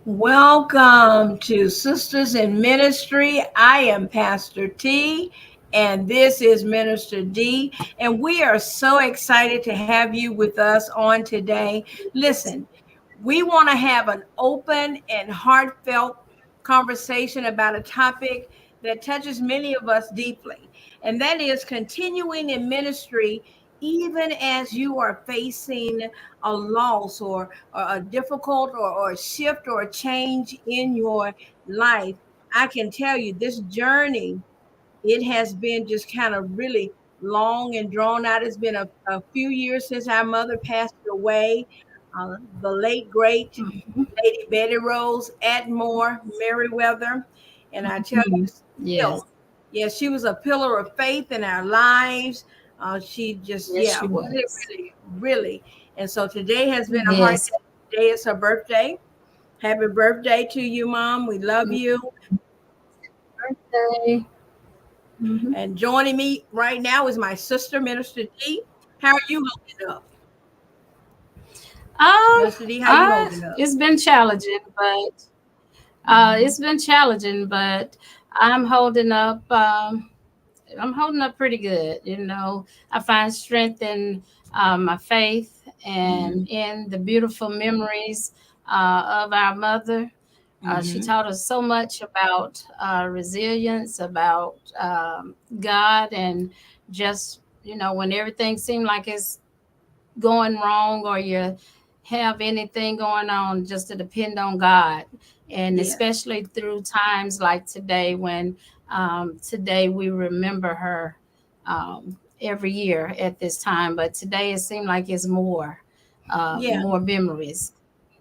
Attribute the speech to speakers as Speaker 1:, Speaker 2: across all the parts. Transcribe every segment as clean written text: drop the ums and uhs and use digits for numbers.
Speaker 1: Welcome to Sisters in Ministry. I am Pastor T, and this is Minister D. And we are so excited to have you with us on today. Listen, we want to have an open and heartfelt conversation about a topic that touches many of us deeply, and that is continuing in ministry even as you are facing a loss or a difficult or a shift or a change in your life. I can tell you this journey, it has been just kind of really long and drawn out. It's been a few years since our mother passed away. The late great Lady Betty Rose Atmore Merriweather. And I tell you,
Speaker 2: Yes,
Speaker 1: still, yeah, she was a pillar of faith in our lives. She just,
Speaker 2: yes,
Speaker 1: yeah,
Speaker 2: she
Speaker 1: really,
Speaker 2: was.
Speaker 1: really, really. And so today has been a hard
Speaker 2: Yes.
Speaker 1: day. Today is her birthday. Happy birthday to you, Mom. We love you.
Speaker 2: Birthday. Hmm.
Speaker 1: And joining me right now is my sister, Minister D. How are you holding up?
Speaker 2: Um,
Speaker 1: Minister D, how you holding up?
Speaker 2: it's been challenging, but I'm holding up. I'm holding up pretty good. I find strength in my faith and in the beautiful memories of our mother. She
Speaker 1: Mm-hmm.
Speaker 2: taught us so much about resilience, about God, and just, when everything seemed like it's going wrong or you have anything going on, just to depend on God. And
Speaker 1: Yeah.
Speaker 2: especially through times like today, when today we remember her every year at this time, but today it seemed like it's
Speaker 1: Yeah.
Speaker 2: more memories.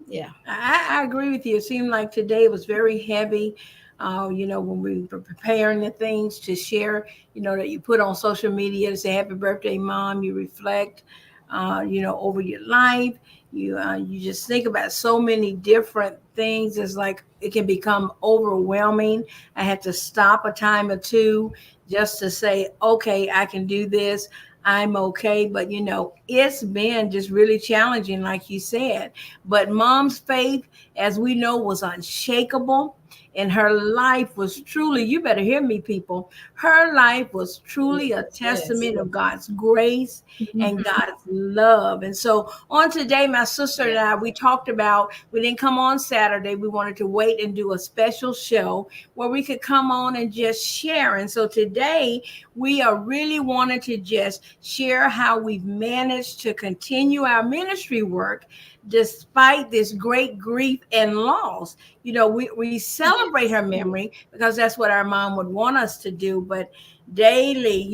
Speaker 2: Yeah.
Speaker 1: I agree with you. It seemed like today was very heavy. When we were preparing the things to share, that you put on social media to say happy birthday, mom, you reflect, over your life. You just think about so many different things. It's like it can become overwhelming. I had to stop a time or two just to say, okay, I can do this. I'm okay. But it's been just really challenging, like you said. But mom's faith, as we know, was unshakable. And her life was truly, you better hear me, people. Her life was truly a
Speaker 2: Yes. Yes.
Speaker 1: testament of God's grace and
Speaker 2: Mhm.
Speaker 1: God's love. And so on today, my sister and
Speaker 2: Yeah.
Speaker 1: I, we talked about, we didn't come on Saturday. We wanted to wait and do a special show where we could come on and just share. And so today, we are really wanting to just share how we've managed to continue our ministry work despite this great grief and loss. We celebrate her memory because that's what our mom would want us to do. But daily,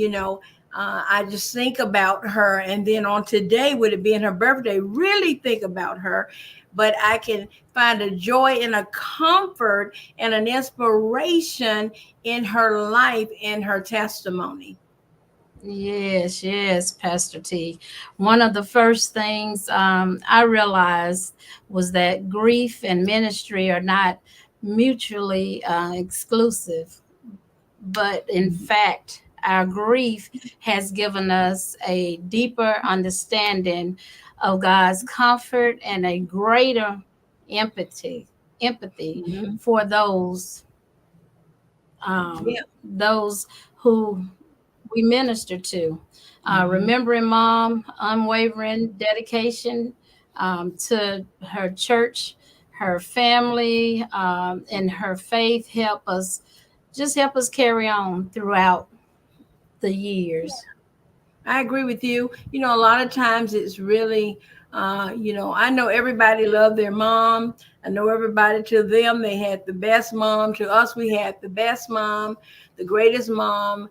Speaker 1: I just think about her. And then on today, with it being her birthday, really think about her. But I can find a joy and a comfort and an inspiration in her life and her testimony.
Speaker 2: Yes, yes, Pastor T. One of the first things I realized was that grief and ministry are not mutually exclusive, but in fact, our grief has given us a deeper understanding of God's comfort and a greater empathy empathy
Speaker 1: Mhm.
Speaker 2: for
Speaker 1: Yeah.
Speaker 2: those who we minister to.
Speaker 1: Mhm.
Speaker 2: Remembering mom, unwavering dedication to her church, her family, and her faith help us carry on throughout the years.
Speaker 1: I agree with you. A lot of times it's really, I know everybody loved their mom. I know everybody, to them, they had the best mom. To us, we had the best mom, the greatest mom.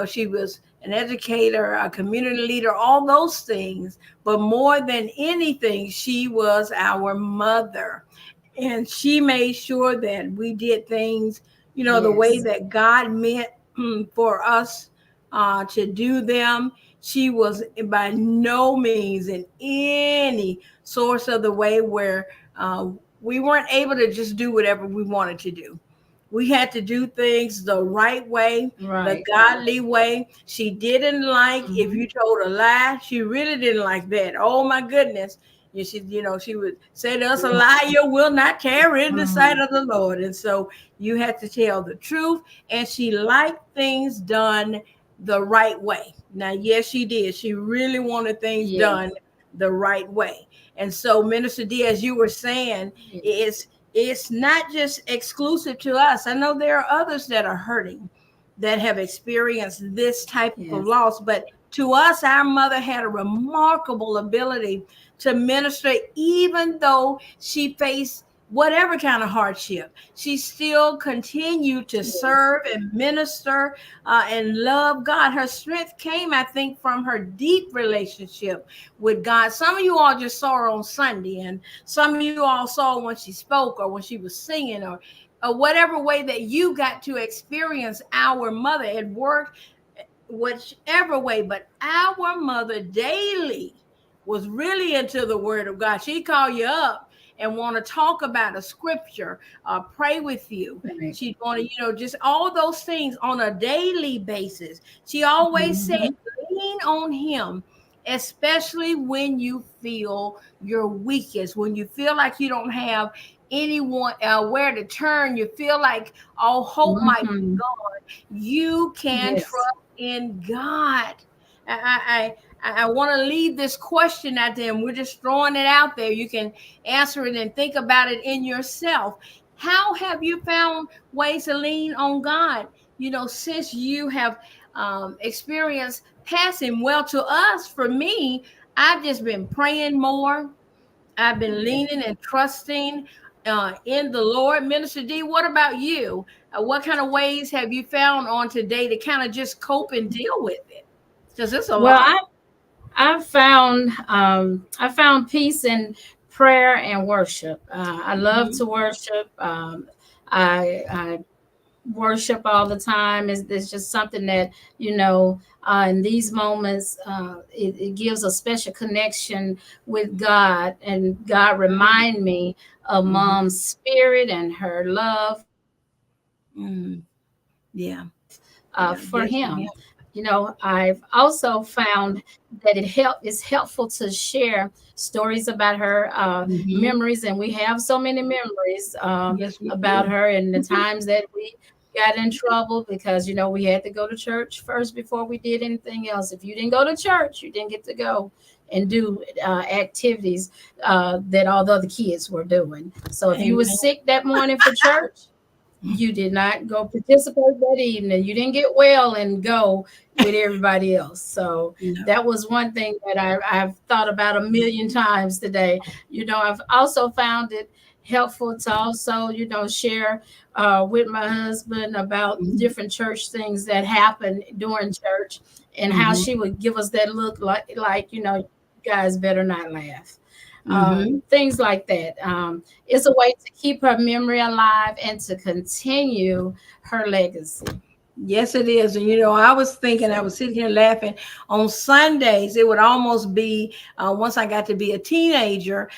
Speaker 1: She was an educator, a community leader, all those things. But more than anything, she was our mother. And she made sure that we did things, the way
Speaker 2: Yes.
Speaker 1: that God meant for us to do them. She was by no means in any source of the way where we weren't able to just do whatever we wanted to do. We had to do things the right way, the
Speaker 2: Right.
Speaker 1: godly way. She didn't like if
Speaker 2: Hmm.
Speaker 1: you told a lie. She really didn't like that. Oh my goodness. She would say to us, a liar will not tarry in the sight
Speaker 2: Mm,
Speaker 1: of the Lord. And so you had to tell the truth. And she liked things done the right way. Now, yes, she did. She really wanted things done
Speaker 2: yes,
Speaker 1: the right way. And so, Minister D, as you were saying,
Speaker 2: yes,
Speaker 1: it's not just exclusive to us. I know there are others that are hurting, that have experienced this type of
Speaker 2: yes,
Speaker 1: loss, but to us, our mother had a remarkable ability to minister, even though she faced whatever kind of hardship. She still continued to
Speaker 2: yes.
Speaker 1: serve and minister and love God. Her strength came, I think, from her deep relationship with God. Some of you all just saw her on Sunday, and some of you all saw when she spoke or when she was singing, or whatever way that you got to experience our mother at work, whichever way. But our mother daily was really into the word of God. She called you up and want to talk about a scripture, pray with you.
Speaker 2: Right.
Speaker 1: She'd want to, just all those things on a daily basis. She always said,
Speaker 2: Hmm.
Speaker 1: lean on him, especially when you feel your weakest, when you feel like you don't have anyone where to turn, you feel like all hope might be
Speaker 2: Hmm.
Speaker 1: gone. You can
Speaker 2: Yes.
Speaker 1: trust in God. I want to leave this question out there, and we're just throwing it out there. You can answer it and think about it in yourself. How have you found ways to lean on God? Since you have experienced passing. Well, to us, for me, I've just been praying more. I've been
Speaker 2: Yes.
Speaker 1: leaning and trusting in the Lord. Minister D, what about you? What kind of ways have you found on today to kind of just cope and deal with it? Because it's a
Speaker 2: Well,
Speaker 1: lot.
Speaker 2: I found peace in prayer and worship. I love
Speaker 1: Mhm.
Speaker 2: to worship. I worship all the time. It's just something that in these moments, it gives a special connection with God, and God remind me of
Speaker 1: Mhm.
Speaker 2: Mom's spirit and her love
Speaker 1: Mhm. Yeah.
Speaker 2: for
Speaker 1: Yeah.
Speaker 2: him.
Speaker 1: Yes, ma'am.
Speaker 2: I've also found that it's helpful to share stories about her,
Speaker 1: Mhm.
Speaker 2: memories, and we have so many memories
Speaker 1: Yes, we
Speaker 2: about
Speaker 1: do.
Speaker 2: her and the times that we got in trouble because we had to go to church first before we did anything else. If you didn't go to church, you didn't get to go and do activities that all the other kids were doing. So if you were
Speaker 1: Amen.
Speaker 2: sick that morning for church, you did not go participate that evening. You didn't get well and go with everybody else. So
Speaker 1: No.
Speaker 2: that was one thing that I've thought about a million times today. I've also found it helpful to also, share with my husband about
Speaker 1: Mhm.
Speaker 2: different church things that happened during church and how
Speaker 1: Mhm.
Speaker 2: she would give us that look like, you guys better not laugh.
Speaker 1: Mhm.
Speaker 2: Things like that. It's a way to keep her memory alive and to continue her legacy.
Speaker 1: Yes, it is. And I was thinking, I
Speaker 2: So,
Speaker 1: was sitting here laughing. On Sundays, it would almost be once I got to be a teenager,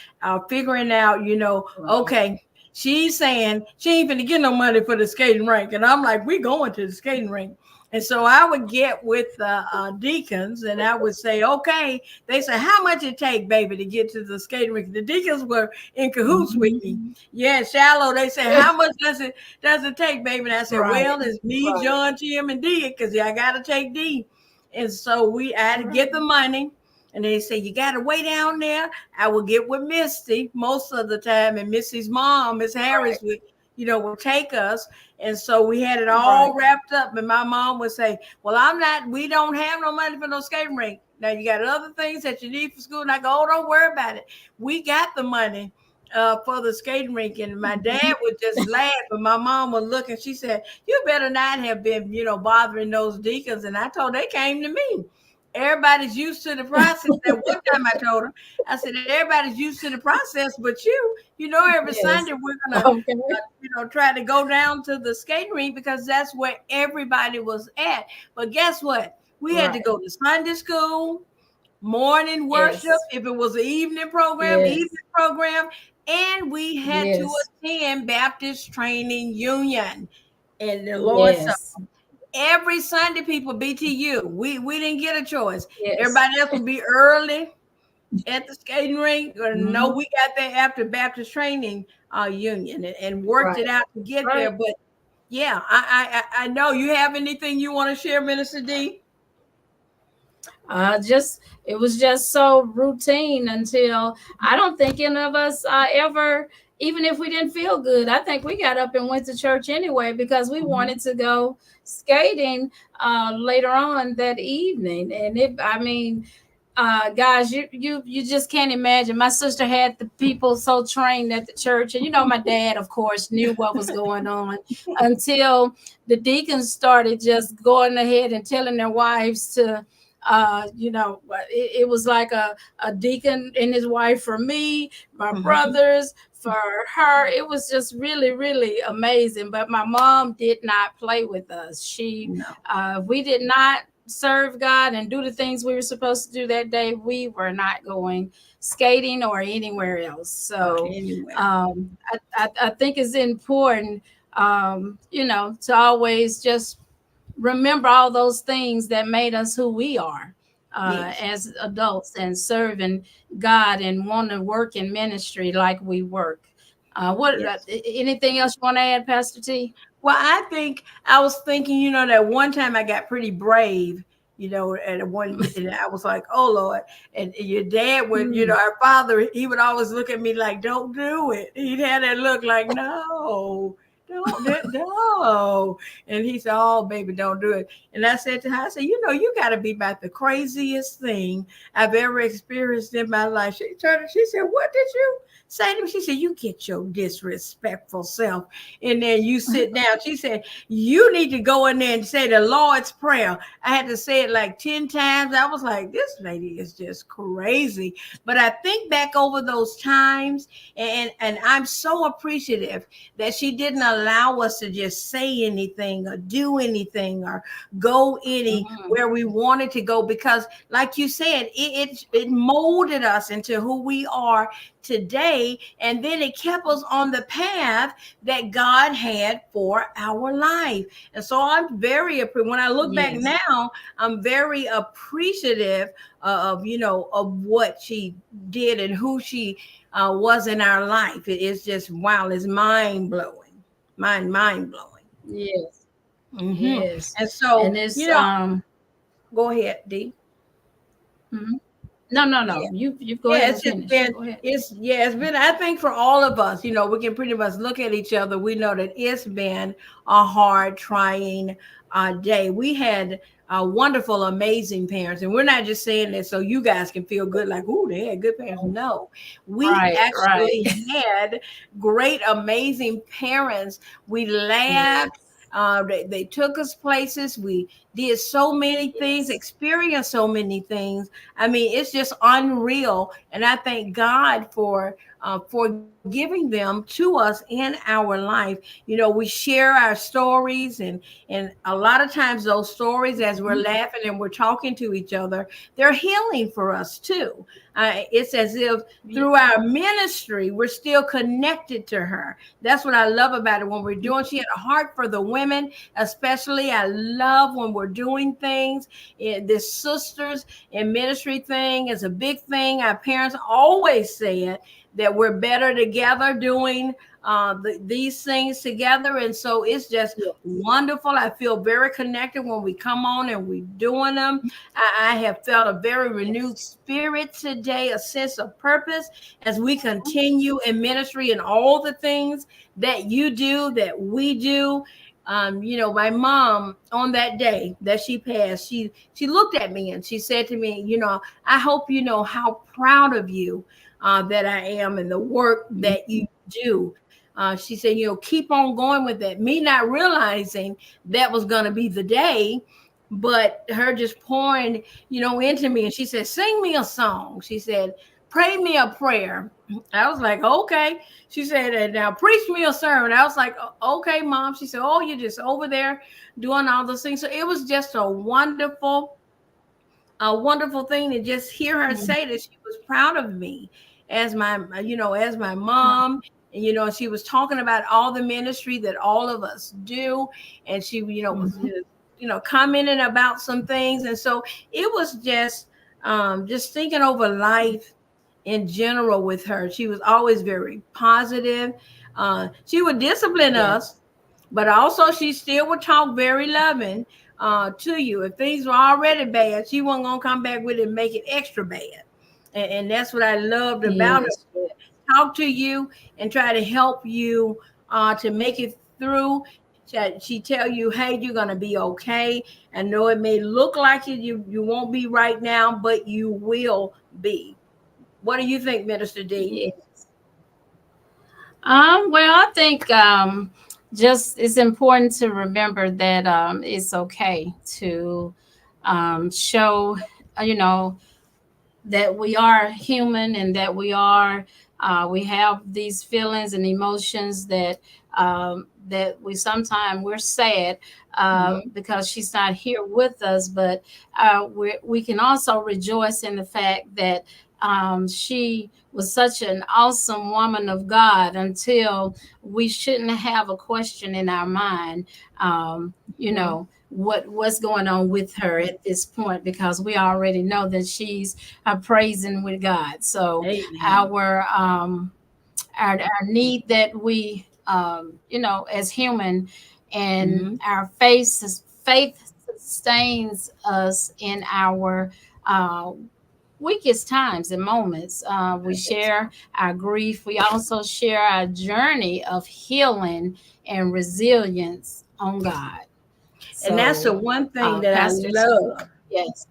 Speaker 1: figuring out,
Speaker 2: right,
Speaker 1: okay, she's saying she ain't finna get no money for the skating rink. And I'm like, we going to the skating rink. And so I would get with the deacons and I would say, okay, they say, how much it take, baby, to get to the skating rink? The deacons were in cahoots with me.
Speaker 2: mhm.
Speaker 1: Yeah, shallow. They say, how much does it take, baby? And I said,
Speaker 2: Right,
Speaker 1: well, it's me,
Speaker 2: right,
Speaker 1: John, Jim, and D, because I got to take D. And so I had to get the
Speaker 2: right,
Speaker 1: money. And they say, you got to wait down there. I will get with Misty most of the time. And Missy's mom, Miss Harris,
Speaker 2: right,
Speaker 1: would take us. And so we had it all
Speaker 2: right,
Speaker 1: wrapped up. And my mom would say, well, we don't have no money for no skating rink. Now you got other things that you need for school. And I go, oh, don't worry about it. We got the money for the skating rink. And my dad
Speaker 2: mhm.
Speaker 1: would just laugh, and my mom would look and she said, you better not have been, bothering those deacons. And I told her, they came to me. Everybody's used to the process. At one time I told her, I said, everybody's used to the process, but every Sunday
Speaker 2: Yes.
Speaker 1: we're gonna,
Speaker 2: Okay.
Speaker 1: try to go down to the skating rink because that's where everybody was at. But guess what? We had to
Speaker 2: Right.
Speaker 1: go to Sunday school, morning worship,
Speaker 2: Yes.
Speaker 1: if it was an evening program,
Speaker 2: Yes.
Speaker 1: and we had to
Speaker 2: Yes.
Speaker 1: attend Baptist Training Union and the Lord. So
Speaker 2: Yes.
Speaker 1: every Sunday, people, BTU, we didn't get a choice.
Speaker 2: Yes.
Speaker 1: Everybody else would be early, at the skating rink? Or no,
Speaker 2: Mhm.
Speaker 1: we got there after Baptist Training Union and worked it
Speaker 2: Right.
Speaker 1: out to get there.
Speaker 2: Right.
Speaker 1: But yeah, I know. You have anything you want to share, Minister D?
Speaker 2: Just it was just so routine until I don't think any of us ever, even if we didn't feel good, I think we got up and went to church anyway because we
Speaker 1: Mhm.
Speaker 2: wanted to go skating later on that evening. And it, I mean, guys, you just can't imagine. My sister had the people so trained at the church, and my dad, of course, knew what was going on until the deacons started just going ahead and telling their wives to. It was like a deacon and his wife for me, my
Speaker 1: Mhm.
Speaker 2: brothers, for her. It was just really, really amazing. But my mom did not play with us.
Speaker 1: No,
Speaker 2: We did not serve God and do the things we were supposed to do that day, we were not going skating or anywhere else.
Speaker 1: or
Speaker 2: So
Speaker 1: anywhere.
Speaker 2: I think it's important, to always just remember all those things that made us who we are
Speaker 1: Yes,
Speaker 2: as adults and serving God and want to work in ministry like we work.
Speaker 1: yes.
Speaker 2: Anything else you want to add, Pastor T?
Speaker 1: Well, I think I was thinking, that one time I got pretty brave, and and I was like, "Oh Lord!" And your dad would,
Speaker 2: Mm.
Speaker 1: our father, he would always look at me like, "Don't do it." He'd have that look like, "No, don't, no." And he said, "Oh, baby, don't do it." And I said to her, I said, "You got to be about the craziest thing I've ever experienced in my life." She turned, she said, "What did you say to me?" She said, "You get your disrespectful self and then you sit down." She said, "You need to go in there and say the Lord's Prayer." I had to say it like 10 times. I was like, this lady is just crazy. But I think back over those times, and I'm so appreciative that she didn't allow us to just say anything or do anything or go
Speaker 2: Mhm.
Speaker 1: anywhere we wanted to go, because like you said, it molded us into who we are today, and then it kept us on the path that God had for our life. And so I'm when I look back
Speaker 2: Yes.
Speaker 1: now, I'm very appreciative of of what she did and who she was in our life. It's just wow, it's mind blowing, mind blowing.
Speaker 2: Yes. Yes.
Speaker 1: And so
Speaker 2: And it's
Speaker 1: go ahead, D.
Speaker 2: mhm. No, no, no.
Speaker 1: Yeah.
Speaker 2: You go
Speaker 1: Yeah,
Speaker 2: ahead
Speaker 1: it's
Speaker 2: and
Speaker 1: just
Speaker 2: finish.
Speaker 1: been
Speaker 2: Go ahead.
Speaker 1: it's been, I think, for all of us, we can pretty much look at each other. We know that it's been a hard, trying day. We had wonderful, amazing parents, and we're not just saying that so you guys can feel good, like, oh, they had good parents. No, we
Speaker 2: Right, right.
Speaker 1: actually had great, amazing parents. We laughed.
Speaker 2: Yes.
Speaker 1: They took us places. We did so many things,
Speaker 2: Yes.
Speaker 1: experienced so many things. I mean, it's just unreal, and I thank God for giving them to us in our life. We share our stories, and a lot of times those stories, as we're
Speaker 2: Mhm.
Speaker 1: laughing and we're talking to each other, they're healing for us too. It's as if
Speaker 2: Yeah.
Speaker 1: through our ministry we're still connected to her. That's what I love about it when we're doing. She had a heart for the women, especially. I love when we're doing things. This sisters in ministry thing is a big thing. Our parents always said that we're better together doing these things together. And so it's just
Speaker 2: Yes.
Speaker 1: wonderful. I feel very connected when we come on and we're doing them. I have felt a very renewed
Speaker 2: Yes.
Speaker 1: spirit today, a sense of purpose as we continue in ministry and all the things that you do, that we do. My mom, on that day that she passed, she looked at me and she said to me, "I hope you know how proud of you that I am and the work that
Speaker 2: Mhm.
Speaker 1: you do." She said, "Keep on going with that." Me not realizing that was going to be the day, but her just pouring, into me. And she said, "Sing me a song." She said, "Pray me a prayer." I was like, "Okay." She said, "And now preach me a sermon." I was like, "Okay, Mom." She said, "Oh, you're just over there doing all those things." So it was just a wonderful thing to just hear her
Speaker 2: Mhm.
Speaker 1: say that she was proud of me as my mom. And she was talking about all the ministry that all of us do, and she was
Speaker 2: Mhm.
Speaker 1: commenting about some things. And so it was just thinking over life, in general with her. She was always very positive. She would discipline
Speaker 2: Yes.
Speaker 1: us, but also she still would talk very loving to you. If things were already bad, she wasn't gonna come back with it and make it extra bad. And that's what I loved about her.
Speaker 2: Yes. Yes.
Speaker 1: Talk to you and try to help you to make it through. She tell you, hey, you're gonna be okay. I know it may look like it, you won't be right now, but you will be. What do you think, Minister D?
Speaker 2: Yes. Well, I think just it's important to remember that it's okay to show, you know, that we are human and that we have these feelings and emotions that we sometimes we're sad
Speaker 1: Hmm.
Speaker 2: because she's not here with us, but we can also rejoice in the fact that she was such an awesome woman of God until we shouldn't have a question in our mind, you
Speaker 1: Hmm.
Speaker 2: know, what's going on with her at this point, because we already know that she's praising with God. So
Speaker 1: Amen.
Speaker 2: our our need that we as human, and
Speaker 1: Hmm.
Speaker 2: our faith sustains us in our uh, weakest times and moments. We share our grief. We also share our journey of healing and resilience on God.
Speaker 1: And that's the
Speaker 2: So,
Speaker 1: one thing that I
Speaker 2: Pastor T,
Speaker 1: love.
Speaker 2: yes,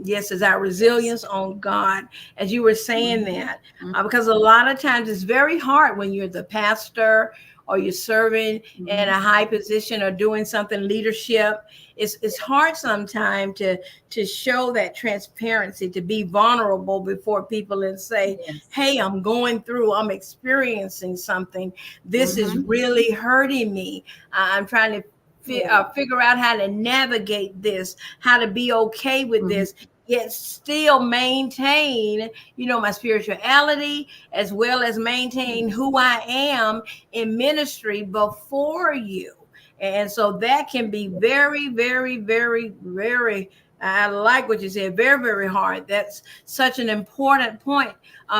Speaker 1: Yes, is our
Speaker 2: yes.
Speaker 1: resilience on God, as you were saying
Speaker 2: Hmm.
Speaker 1: that, because a lot of times it's very hard when you're the pastor or you're serving in
Speaker 2: Hmm.
Speaker 1: a high position or doing something leadership. It's hard sometimes to show that transparency, to be vulnerable before people and say,
Speaker 2: Yes.
Speaker 1: "Hey, I'm going through, I'm experiencing something. This is
Speaker 2: Hmm.
Speaker 1: really hurting me. I'm trying to."
Speaker 2: Right.
Speaker 1: Figure out how to navigate this, how to be okay with
Speaker 2: Hmm.
Speaker 1: this, yet still maintain, my spirituality, as well as maintain who I am in ministry before you. And so that can be very, very, very, very, I like what you said, very, very hard. That's such an important point,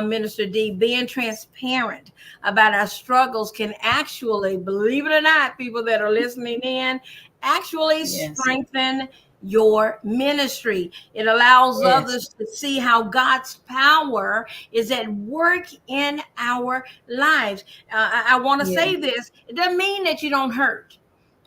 Speaker 1: Minister D. Being transparent about our struggles can actually, believe it or not, people that are listening in, actually
Speaker 2: Yes.
Speaker 1: strengthen your ministry. It allows
Speaker 2: Yes.
Speaker 1: others to see how God's power is at work in our lives. I want to
Speaker 2: Yeah.
Speaker 1: say this. It doesn't mean that you don't hurt.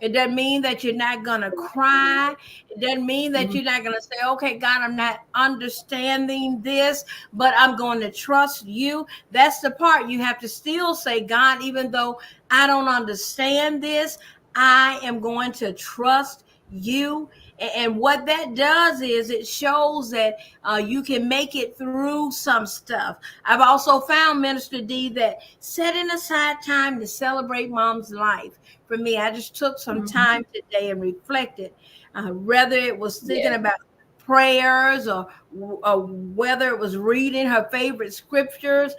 Speaker 1: It doesn't mean that you're not going to cry. It doesn't mean that
Speaker 2: Mhm.
Speaker 1: you're not going to say, okay, God, I'm not understanding this, but I'm going to trust you. That's the part you have to still say, God, even though I don't understand this, I am going to trust you. And what that does is it shows that you can make it through some stuff. I've also found, Minister D, that setting aside time to celebrate mom's life. For me, I just took some
Speaker 2: Mhm.
Speaker 1: time today and reflected, whether it was thinking
Speaker 2: Yeah.
Speaker 1: about prayers or whether it was reading her favorite scriptures.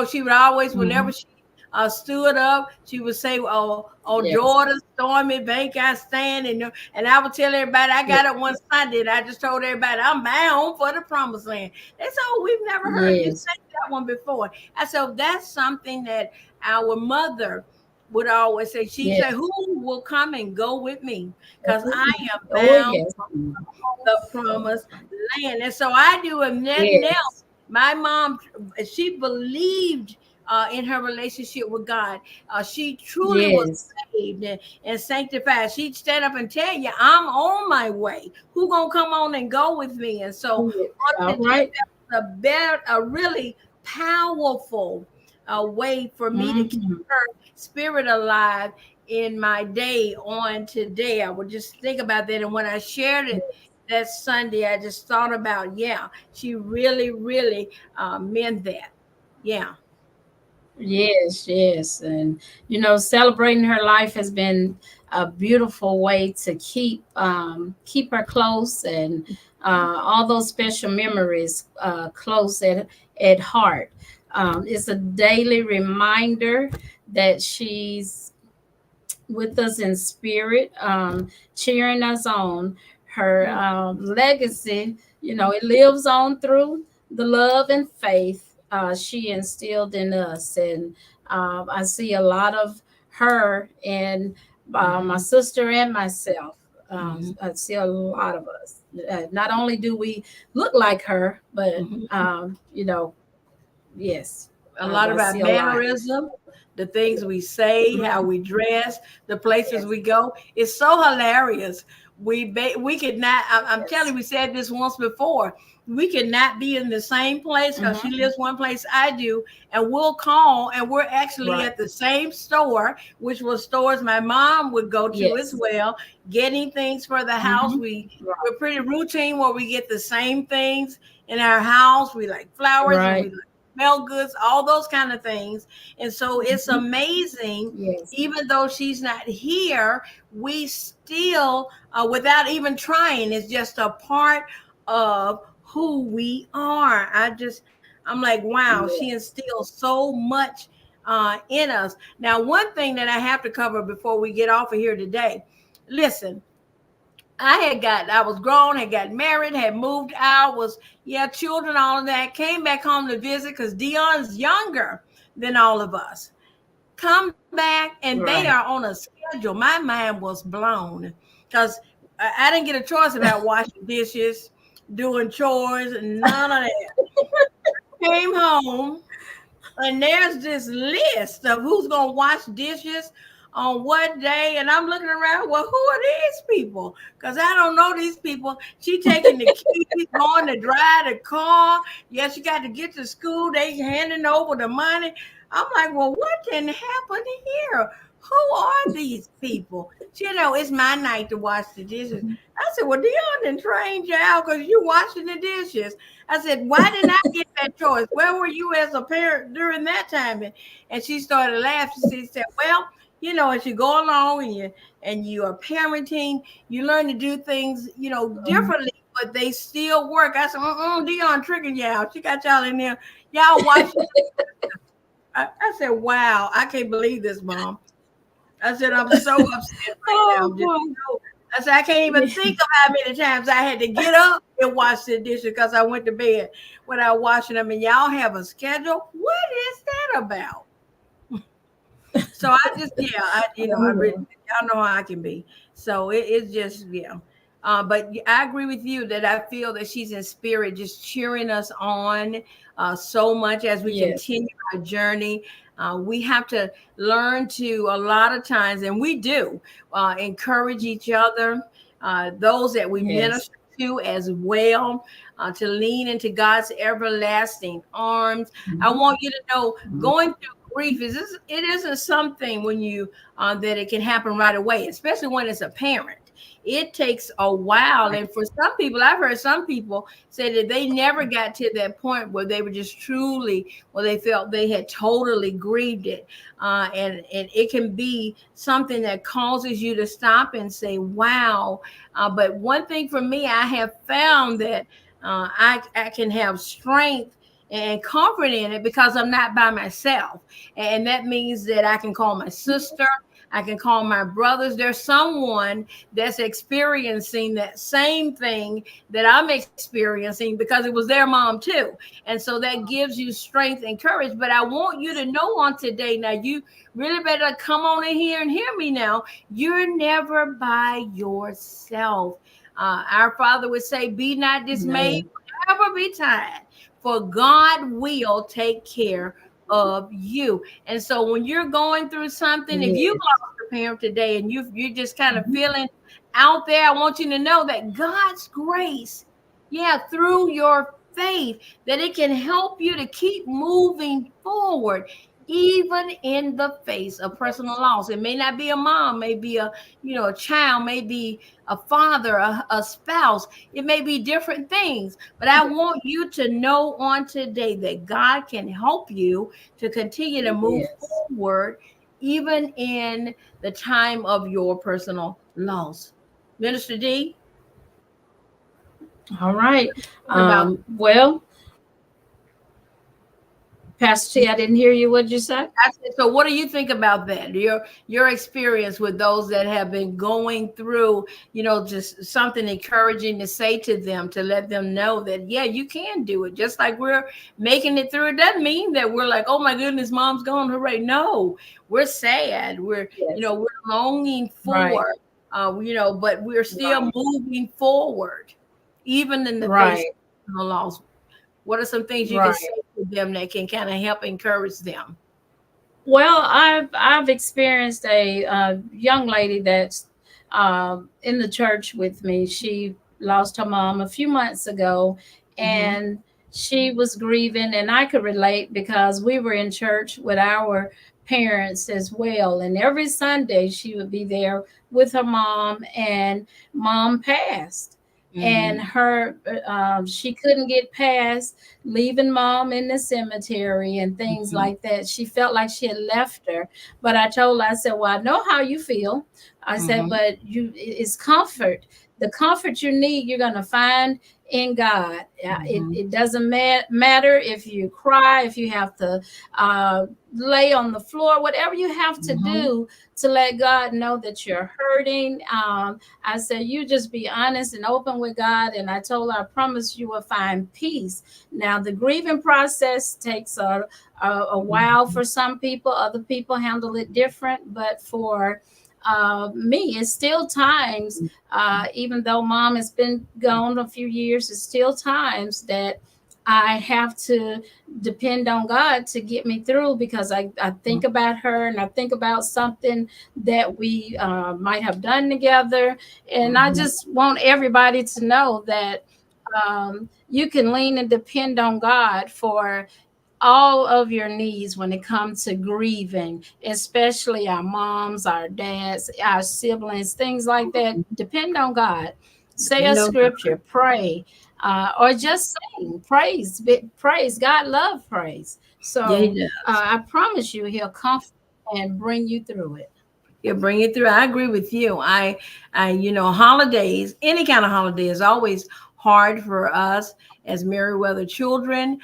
Speaker 1: She would always, whenever
Speaker 2: Mhm.
Speaker 1: she stood up, she would say, "Oh,
Speaker 2: Yes.
Speaker 1: daughter, stormy bank, I stand." And I would tell everybody, I
Speaker 2: Yeah.
Speaker 1: got it one Sunday. And I just told everybody, I'm bound for the promised land. They said, "Oh, we've never heard you
Speaker 2: Yes.
Speaker 1: say that one before." I said, "That's something that our mother would always say." She'd say,
Speaker 2: Yes.
Speaker 1: "Who will come and go with me? Because I am
Speaker 2: Oh
Speaker 1: bound
Speaker 2: yes.
Speaker 1: the promised land." And so I do, if nothing else,
Speaker 2: Yes.
Speaker 1: my mom, she believed in her relationship with God. She truly was
Speaker 2: Yes.
Speaker 1: saved and sanctified. She'd stand up and tell you, I'm on my way. Who gonna come on and go with me? And so
Speaker 2: Yeah.
Speaker 1: Mother
Speaker 2: All
Speaker 1: Teresa,
Speaker 2: right.
Speaker 1: that was a really powerful way for me to keep
Speaker 2: Mhm.
Speaker 1: her spirit alive in my day on today. I would just think about that. And when I shared it that Sunday, I just thought about, yeah, she really, really meant that. Yeah.
Speaker 2: Yes, yes. And celebrating her life has been a beautiful way to keep her close, and all those special memories close at heart. It's a daily reminder that she's with us in spirit, cheering us on. Her
Speaker 1: Mm-hmm.
Speaker 2: legacy, it lives on through the love and faith she instilled in us. And I see a lot of her in my
Speaker 1: Mhm.
Speaker 2: sister and myself.
Speaker 1: Mhm.
Speaker 2: I see a lot of us. Not only do we look like her, but
Speaker 1: Mhm.
Speaker 2: yes,
Speaker 1: A lot
Speaker 2: I
Speaker 1: of our
Speaker 2: see a lot.
Speaker 1: mannerism, the things we say, how we dress, the places
Speaker 2: Yes,
Speaker 1: we go. It's so hilarious. We could not. I'm telling
Speaker 2: yes.
Speaker 1: you, we said this once before. We could not be in the same place because she
Speaker 2: Hmm.
Speaker 1: lives one place I do, and we'll call, and we're actually
Speaker 2: Right.
Speaker 1: at the same store, which was stores my mom would go to as
Speaker 2: Yes.
Speaker 1: well, getting things for the house.
Speaker 2: Hmm.
Speaker 1: We're pretty routine where we get the same things in our house. We like flowers and we
Speaker 2: Right.
Speaker 1: like smell goods, all those kind of things. And so it's
Speaker 2: Hmm.
Speaker 1: amazing,
Speaker 2: Yes.
Speaker 1: even though she's not here, we still, without even trying, it's just a part of who we are. I'm like, wow, she
Speaker 2: Yes.
Speaker 1: instills so much in us. Now, one thing that I have to cover before we get off of here today, listen, I was grown, had got married, had moved out, yeah, children, all of that. Came back home to visit because Dion's younger than all of us. Come back and they are
Speaker 2: Right.
Speaker 1: on a schedule. My mind was blown because I didn't get a choice about washing dishes, doing chores, and none of that. Came home and there's this list of who's gonna wash dishes on what day, and I'm looking around. Well, who are these people? Because I don't know these people. She taking the keys, going to drive the car. Yes, she got to get to school. They handing over the money. I'm like, well, what can happen here? Who are these people? She know it's my night to wash the dishes. I said, well, Dion done trained you out because you washing the dishes. I said, why didn't I get that choice? Where were you as a parent during that time? And she started laughing. She said, well, as you go along and you are parenting, you learn to do things,
Speaker 2: Mhm.
Speaker 1: differently, but they still work. I said, Dion tricking y'all. She got y'all in there. Y'all watching. I said, wow, I can't believe this, Mom. I said, I'm so upset right now.
Speaker 2: Oh
Speaker 1: I'm just
Speaker 2: boy.
Speaker 1: so, I said, I can't even think of how many times I had to get up and wash the dishes because I went to bed without washing them. And y'all have a schedule? What is that about? So I just, yeah, I really,
Speaker 2: Oh,
Speaker 1: y'all know how I can be. So it's just, yeah. But I agree with you that I feel that she's in spirit, just cheering us on so much as we
Speaker 2: yes.
Speaker 1: continue our journey. We have to learn to, a lot of times, and we do, encourage each other, those that we
Speaker 2: Yes.
Speaker 1: minister to as well, to lean into God's everlasting arms. I
Speaker 2: Mhm.
Speaker 1: want you to know, going through grief it isn't something when you that it can happen right away, especially when it's a parent. It takes a while,
Speaker 2: Right.
Speaker 1: and for some people, I've heard some people say that they never got to that point where they were just truly, where they felt they had totally grieved it, and it can be something that causes you to stop and say, wow. But one thing for me, I have found that I can have strength and comfort in it because I'm not by myself. And that means that I can call my sister, I can call my brothers. There's someone that's experiencing that same thing that I'm experiencing because it was their mom too. And so that gives you strength and courage. But I want you to know on today, now you really better come on in here and hear me now. You're never by yourself. Our Father would say, be not dismayed,
Speaker 2: No.
Speaker 1: never be tired, for God will take care of you. And so when you're going through something, if you
Speaker 2: Yes.
Speaker 1: lost a parent today and you're just kind of
Speaker 2: Mhm.
Speaker 1: feeling out there, I want you to know that God's grace, yeah, through your faith, that it can help you to keep moving forward. Even in the face of personal
Speaker 2: Yes.
Speaker 1: loss, it may not be a mom, may be a child, may be a father, a spouse. It may be different things, but I want you to know on today that God can help you to continue to move
Speaker 2: Yes.
Speaker 1: forward, even in the time of your personal loss. Minister D,
Speaker 2: All right.
Speaker 1: what about?
Speaker 2: Well, Pastor T, I didn't hear you. What did you say?
Speaker 1: I said, so what do you think about that? Your experience with those that have been going through, just something encouraging to say to them, to let them know that yeah, you can do it. Just like we're making it through. It doesn't mean that we're like, oh my goodness, mom's gone, hooray. No, we're sad.
Speaker 2: Yes.
Speaker 1: We're longing
Speaker 2: Right.
Speaker 1: for, but we're still
Speaker 2: Right.
Speaker 1: moving forward, even in the face
Speaker 2: Right.
Speaker 1: of the loss. What are some things you can say
Speaker 2: Right.
Speaker 1: to them that can kind of help encourage them?
Speaker 2: Well, I've experienced a young lady that's in the church with me. She lost her mom a few months ago,
Speaker 1: Hmm.
Speaker 2: and she was grieving, and I could relate because we were in church with our parents as well. And every Sunday she would be there with her mom, and mom passed. And
Speaker 1: Hmm.
Speaker 2: she couldn't get past leaving mom in the cemetery and things
Speaker 1: Mhm,
Speaker 2: like that. She felt like she had left her. But I told her, I said, well, I know how you feel. I said,
Speaker 1: mhm,
Speaker 2: but it's comfort. The comfort you need, you're going to find in God.
Speaker 1: mhm,
Speaker 2: It doesn't matter if you cry, if you have to uh, lay on the floor, whatever you have to
Speaker 1: mhm,
Speaker 2: do to let God know that you're hurting. I said, you just be honest and open with God. And I told her, I promise you will find peace. Now, the grieving process takes a while
Speaker 1: mhm,
Speaker 2: for some people. Other people handle it different. But for me, it's still times, even though mom has been gone a few years, it's still times that I have to depend on God to get me through because I think about her and I think about something that we might have done together. And I
Speaker 1: mhm,
Speaker 2: just want everybody to know that you can lean and depend on God for all of your needs when it comes to grieving, especially our moms, our dads, our siblings, things like that. Depend on God. Say a
Speaker 1: depend on God.
Speaker 2: scripture, pray, or just sing praise. Praise God, love praise.
Speaker 1: Yeah, he
Speaker 2: So
Speaker 1: does.
Speaker 2: I promise you, He'll comfort and bring you through it.
Speaker 1: Yeah, bring it through. I agree with you. Holidays, any kind of holiday is always hard for us as Meriwether children,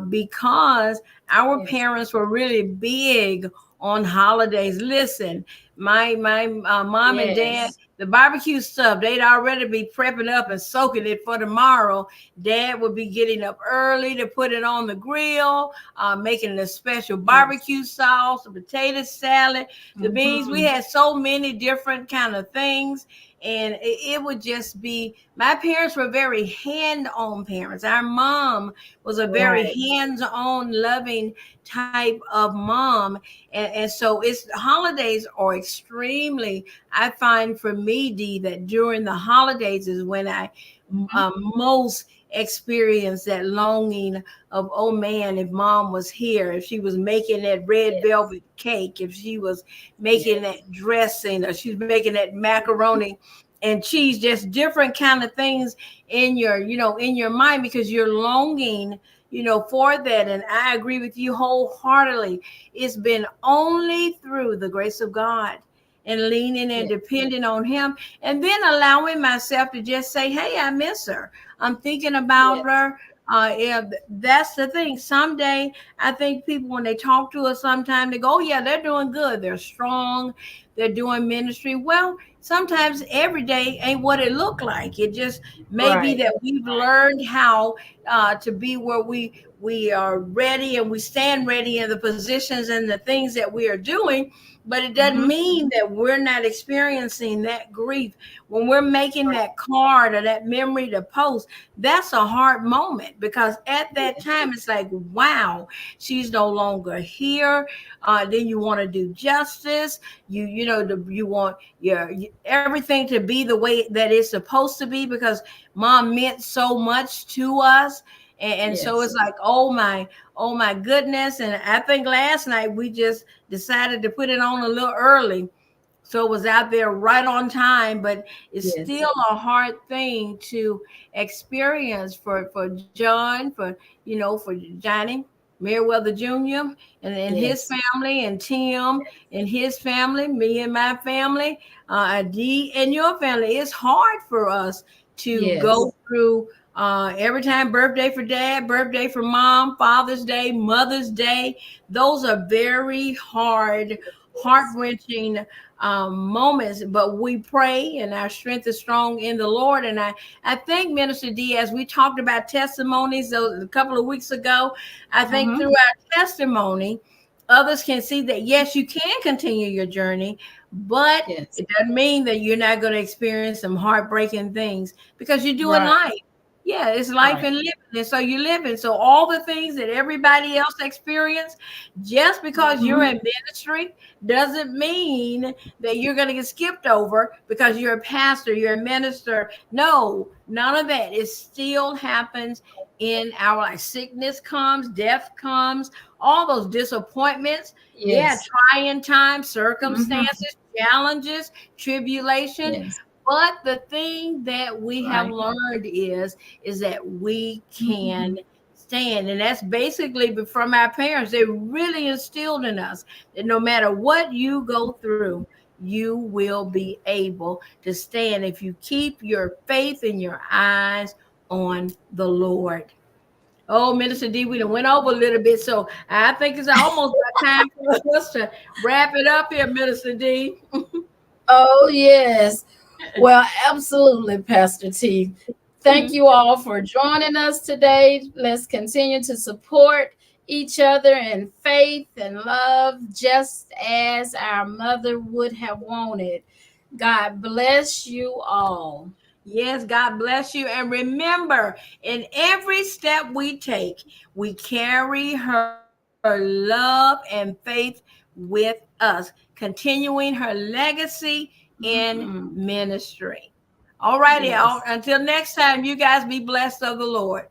Speaker 1: because our
Speaker 2: Yes,
Speaker 1: parents were really big on holidays. Listen, my mom and dad,
Speaker 2: yes,
Speaker 1: the barbecue stuff, they'd already be prepping up and soaking it for tomorrow. Dad would be getting up early to put it on the grill, making a special
Speaker 2: yes.
Speaker 1: barbecue sauce, a potato salad, the beans. We
Speaker 2: Hmm.
Speaker 1: had so many different kind of things, and it would just be. My parents were very hand-on parents. Our mom was a very
Speaker 2: Right.
Speaker 1: hands-on, loving type of mom, and so it's holidays are extremely. I find for me, Dee, that during the holidays is when I
Speaker 2: Hmm.
Speaker 1: most experience that longing of, oh man, if mom was here, if she was making that red
Speaker 2: Yes,
Speaker 1: velvet cake, if she was making
Speaker 2: yes.
Speaker 1: that dressing, or she's making that macaroni and cheese, just different kind of things in your, in your mind, because you're longing, for that. And I agree with you wholeheartedly. It's been only through the grace of God and leaning and
Speaker 2: Yes,
Speaker 1: depending on him, and then allowing myself to just say, hey, I miss her. I'm thinking about
Speaker 2: yes,
Speaker 1: her. Yeah, that's the thing. Someday, I think people, when they talk to us, sometime they go, oh, yeah, they're doing good. They're strong. They're doing ministry. Well, sometimes every day ain't what it looked like. It just may be
Speaker 2: right,
Speaker 1: that we've learned how to be where we are ready, and we stand ready in the positions and the things that we are doing. But it doesn't
Speaker 2: hmm,
Speaker 1: mean that we're not experiencing that grief. When we're making that card or that memory to post, that's a hard moment, because at that
Speaker 2: yes,
Speaker 1: time it's like, wow, she's no longer here. Then you want to do justice. You want everything to be the way that it's supposed to be, because mom meant so much to us. And so it's
Speaker 2: yes,
Speaker 1: like, oh my goodness. And I think last night we just decided to put it on a little early, so it was out there right on time. But it's
Speaker 2: yes,
Speaker 1: still a hard thing to experience for John, for Johnny Meriwether Jr. and his
Speaker 2: yes,
Speaker 1: family, and Tim and his family, me and my family, Dee and your family. It's hard for us to
Speaker 2: yes,
Speaker 1: go through Every time, birthday for dad, birthday for mom, Father's Day, Mother's Day. Those are very hard, heart wrenching moments. But we pray, and our strength is strong in the Lord. And I think, Minister D, as we talked about testimonies a couple of weeks ago, I think through
Speaker 2: Mm-hmm.
Speaker 1: our testimony, others can see that yes, you can continue your journey, but
Speaker 2: Yes.
Speaker 1: it doesn't mean that you're not going to experience some heartbreaking things because you're doing
Speaker 2: Right.
Speaker 1: life. Yeah, it's life
Speaker 2: Right.
Speaker 1: and living. And so you live in. So all the things that everybody else experience, just because you're
Speaker 2: Mm-hmm.
Speaker 1: in ministry doesn't mean that you're going to get skipped over because you're a pastor, you're a minister. No, none of that. It still happens in our life. Sickness comes, death comes, all those disappointments. Yeah,
Speaker 2: Yes.
Speaker 1: trying times,
Speaker 2: Mm-hmm.
Speaker 1: circumstances, challenges, tribulation.
Speaker 2: Yes.
Speaker 1: But the thing that we have
Speaker 2: Right.
Speaker 1: learned is that we can
Speaker 2: Mm-hmm.
Speaker 1: stand. And that's basically from our parents. They really instilled in us that no matter what you go through, you will be able to stand if you keep your faith and your eyes on the Lord. Oh, Minister D, we done went over a little bit, so I think it's almost about time for us to wrap it up here, Minister D.
Speaker 2: Oh, yes. Well, absolutely, Pastor T. Thank you all for joining us today. Let's continue to support each other in faith and love, just as our mother would have wanted. God bless you all.
Speaker 1: Yes, God bless you. And remember, in every step we take, we carry her love and faith with us, continuing her legacy in
Speaker 2: Mhm.
Speaker 1: ministry. All righty.
Speaker 2: Yes.
Speaker 1: Until next time, you guys be blessed of the Lord.